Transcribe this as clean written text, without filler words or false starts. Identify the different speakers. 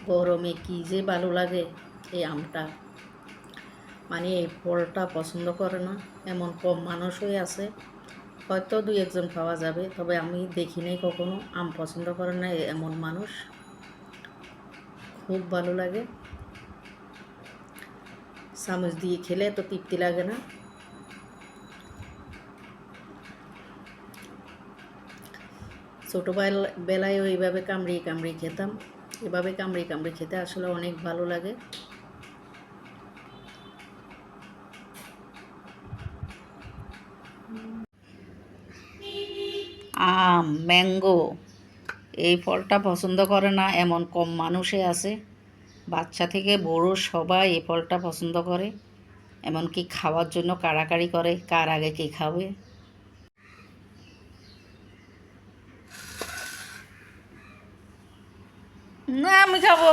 Speaker 1: গরমে কি যে ভালো লাগে এই আমটা। মানে এই ফলটা পছন্দ করে না এমন কম মানুষই আছে, হয়তো দুই একজন পাওয়া যাবে, তবে আমি দেখি নাই কখনো আম পছন্দ করে না এমন মানুষ। খুব ভালো লাগে, চামচ দিয়ে খেলে তো তৃপ্তি লাগে না। ছোটোবেলায় এইভাবে কামড়িয়ে কামড়িয়ে খেতাম, এভাবে কামড়িয়ে কামড়িয়ে খেতে আসলে অনেক ভালো লাগে। আম, ম্যাঙ্গো, এই ফলটা পছন্দ করে না এমন কম মানুষে আছে। বাচ্চা থেকে বড় সবাই এই ফলটা পছন্দ করে, এমনকি খাওয়ার জন্য কাড়াকাড়ি করে কার আগে কে খাবে। না, আমি খাবো।